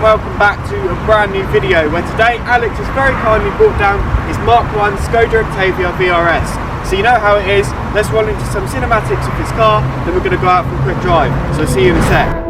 welcome back to a brand new video where today Alex has very kindly brought down his mk1 Scoda Octavia VRS. So you know how it is, let's roll into some cinematics of his car, then we're going to go out for a quick drive. So see you in a sec.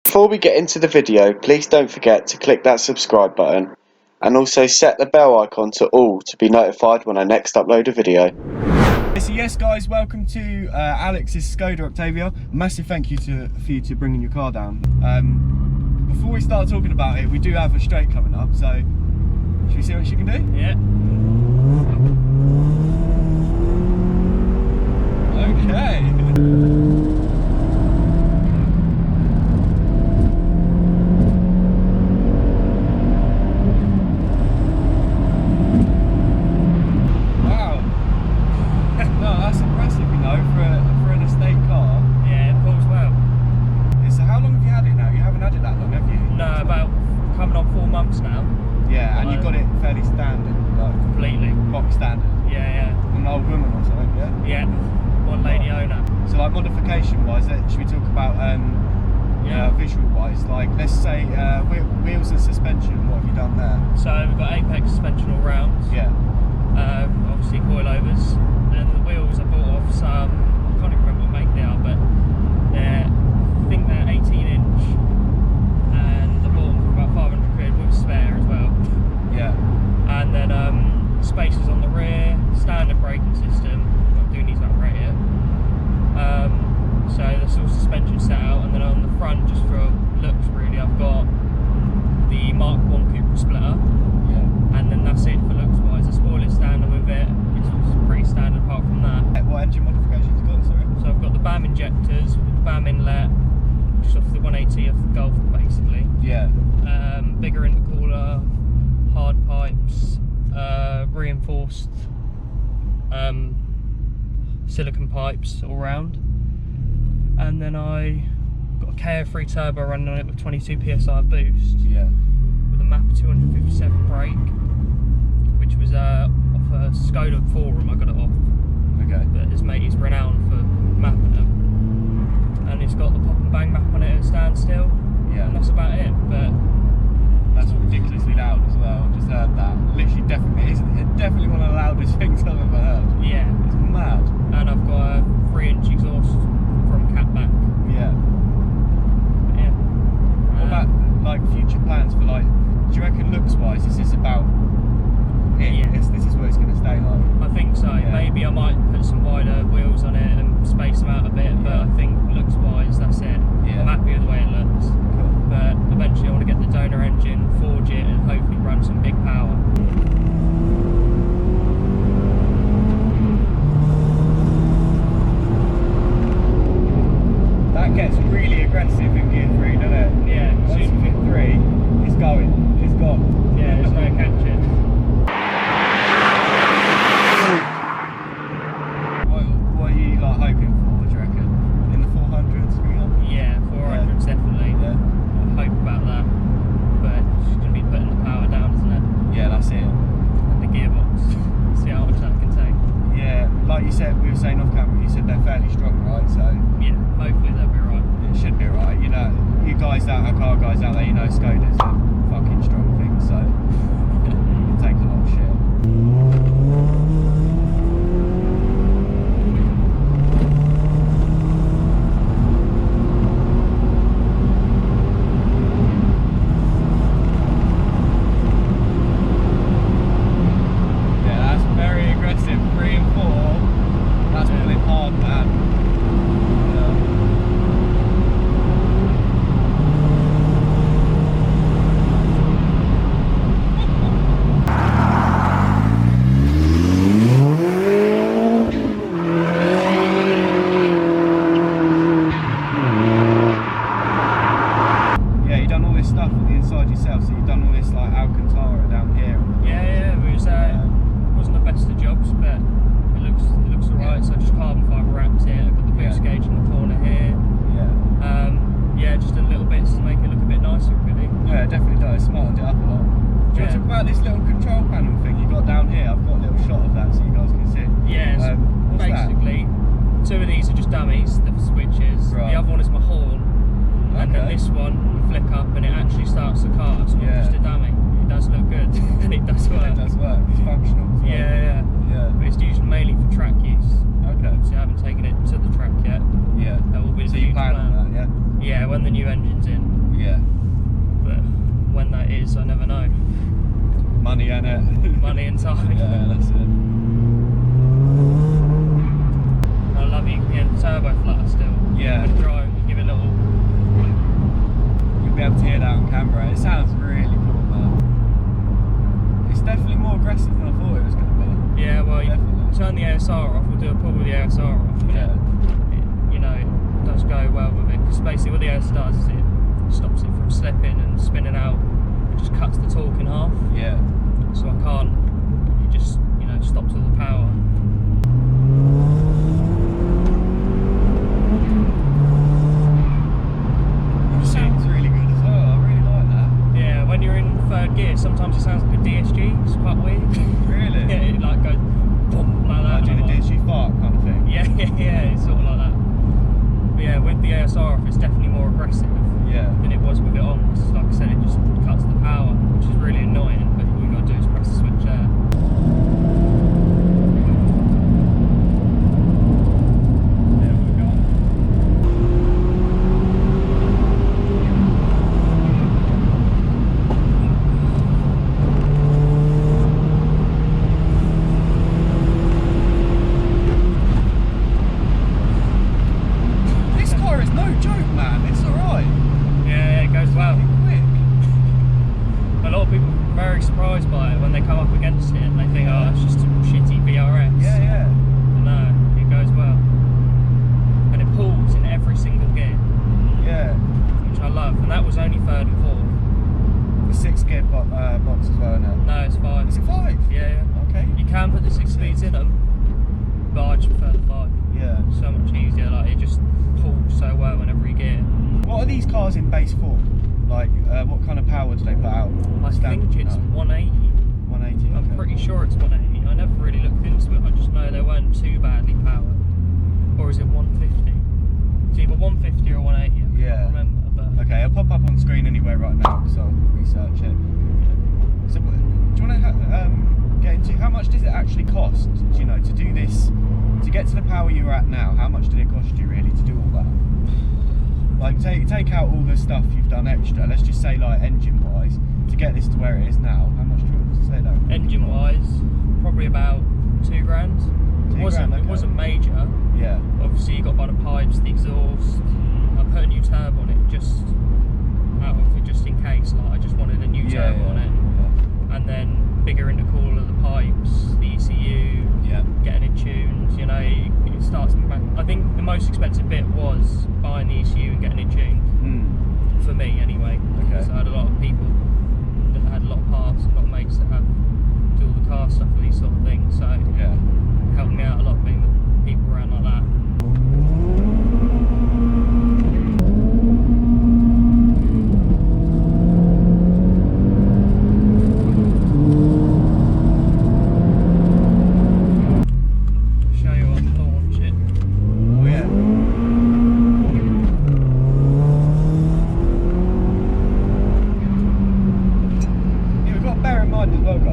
Before we get into the video, please don't forget to click that subscribe button and also set the bell icon to all to be notified when I next upload a video. So yes guys, welcome to Alex's Scoda Octavia. Massive thank you for you bringing your car down. Before we start talking about it, we do have a straight coming up, so should we see what she can do? Yeah. Okay. Yeah, and you got it fairly standard, like completely box standard. Yeah. An old woman or something, yeah. Yeah, one lady owner. So like modification-wise, should we talk about visual-wise? Like let's say wheels and suspension. What have you done there? So we've got Apex suspension all round. Yeah. Obviously coilovers, and the wheels I bought off some. I can't even remember what make they are, but I think they're 18-inch, and I bought them for about 500 quid with spare as well. Yeah. And then spacers on the rear, standard braking system. I do need to upgrade it. So there's all suspension set out, and then on the front, just for looks really, I've got the mk1 Cooper splitter. Yeah. And then that's it for looks wise. The spoiler's standard with it. It's pretty standard apart from that. What engine modifications you got, sorry? So I've got the BAM injectors with the BAM inlet, just off the 180 of the Golf basically. Yeah. Bigger intercooler, hard pipes, reinforced silicon pipes all round, and then I got a KO3 turbo running on it with 22 psi boost. Yeah. With a Mappa 257 brake, which was off a Scoda forum. I got it off. Okay. But his mate is renowned for mapping them, and it's got the pop and bang map on it at standstill. Yeah. And that's about it. But that's ridiculously loud as well. I just heard that. Literally, definitely one of the loudest things I've ever heard. Yeah. It's mad. And I've got a 3-inch exhaust from catback. Yeah. But yeah. What about like future plans for like? Do you reckon looks-wise, this is about it? Yeah. This is where it's going to stay like? I think so. Yeah. Maybe I might put some wider wheels on it and space them out a bit. But I think looks-wise, that's it. Yeah. I'm happy with the way it looks. Cool. But eventually I want to get the donor engine, forge it, and hopefully run some big power. That gets really aggressive in gear 3, doesn't it? Yeah. Once you hit 3, it's going. It's gone. Yeah, there's no catching. What are you like hoping for, do you reckon? In the 400s? Yeah, 400s definitely. Yeah. I hope about that. But she's going to be putting the power down. Do you want to talk about this little control panel thing you got down here? I've got a little shot of that so you guys can see. Yeah, basically, two of these are just dummies, the switches. Right. The other one is my horn. And then this one will flick up and it actually starts the car. It's not just a dummy. It does look good and it does work. It does work. It's functional. Well. Yeah. But it's used mainly for track use. Okay. So I haven't taken it to the track yet. Yeah. That will be the so you plan on that, yeah? Yeah, when the new engine's in. Yeah. But when that is, I never know. Money and it. Money and time. Yeah, that's it. I love you can the turbo flutter still. Yeah. You can drive, you give it a little. You'll be able to hear that on camera. It sounds really cool, man. It's definitely more aggressive than I thought it was going to be. Yeah, well, you turn the ASR off. We'll do a pull with the ASR off. Yeah. It does go well with it because basically what the ASR does is it stops it from slipping and spinning out. It just cuts the torque in half. Yeah. So I can't. It just stops all the power. It's really good as well. I really like that. Yeah, when you're in third gear, sometimes it sounds like a DSG. It's quite weird. Really? Yeah, it like goes boom like that. Like doing a DSG fart kind of thing. Yeah, it's sort of like that. But yeah, with the ASR off, it's definitely more aggressive than it was with it on. Because like I said, it just cuts the power, which is really annoying. But all you got to do is press the switch there. Surprised by it when they come up against it and they think, oh, it's just a shitty VRS. Yeah. But no, it goes well. And it pulls in every single gear. Yeah. Which I love. And that was only third and fourth. The 6-gear box as well now? No, it's 5. Is it 5? Yeah. Okay. You can put the 6 speeds in them, but I just prefer the 5. Yeah. So much easier. Like, it just pulls so well in every gear. What are these cars in base form? Like, what kind of power do they put out? I think it's 180. 180, okay. I'm pretty sure it's 180. I never really looked into it. I just know they weren't too badly powered. Or is it 150? It's either 150 or 180. I can't remember. But okay, I'll pop up on screen anyway right now because I'll research it. So, do you want to get into how much does it actually cost? Do you know, to do this, to get to the power you're at now? How much did it cost you really to do all that? Like take out all the stuff you've done extra. Let's just say like engine-wise, to get this to where it is now. How much do you want to say that? Engine-wise, probably about £2 grand. It wasn't major. Yeah. Obviously, you got to buy the pipes, the exhaust. I put a new turbo on it just in case. Like I just wanted a new turbo on it, and then bigger intercooler, the pipes, the ECU. Getting it tuned. You know, it starts. I think the most expensive bit was buying the ECU and getting it tuned. For me, anyway. Okay. Because I had a lot of people that had a lot of parts, a lot of mates that do all the car stuff for these sort of things. So it helped me out a lot being with people around like that.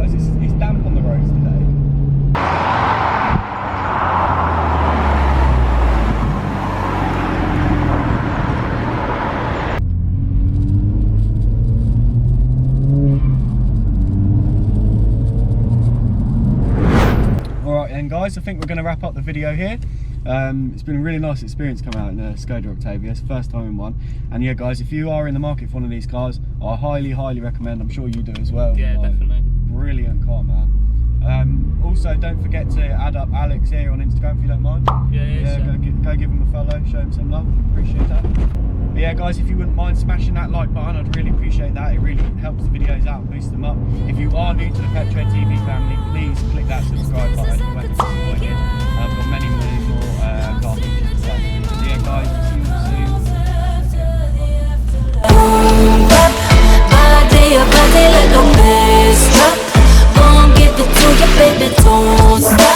It's damp on the roads today. Alright then guys, I think we're going to wrap up the video here. It's been a really nice experience coming out in a Scoda Octavia. It's the first time in one. And yeah guys, if you are in the market for one of these cars, I highly recommend. I'm sure you do as well. Yeah, definitely. Brilliant car, man. Also, don't forget to add up Alex here on Instagram if you don't mind. Go give him a follow, show him some love. Appreciate that. But yeah, guys, if you wouldn't mind smashing that like button, I'd really appreciate that. It really helps the videos out and boosts them up. If you are new to the Petro TV family, please click that subscribe button. You won't be disappointed. I've got many more car features to say. So yeah, guys, see you soon. Body, your body like a won't stop.